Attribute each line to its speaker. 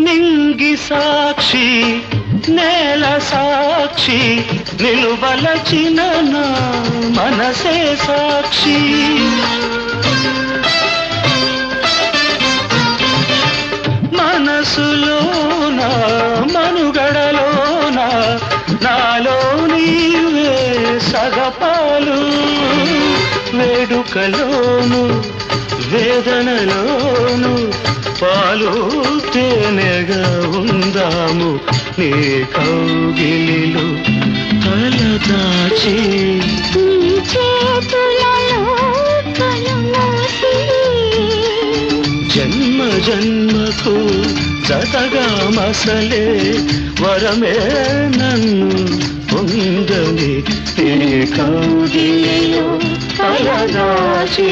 Speaker 1: నింగి సాక్షి నేల సాక్షి నిలువలచిన నా మనసే సాక్షి మనసులోన మనుగడలోన నాలో నీవే సగపాలు వేడుకలోను వేదనలోను పాలు తేనెగా ఉందాము నీ కౌగిలిలో తలదాచి జన్మ జన్మకు జతగా మసలే వరమే నన్ను పొందని నీ కౌగిలిలో తలదాచి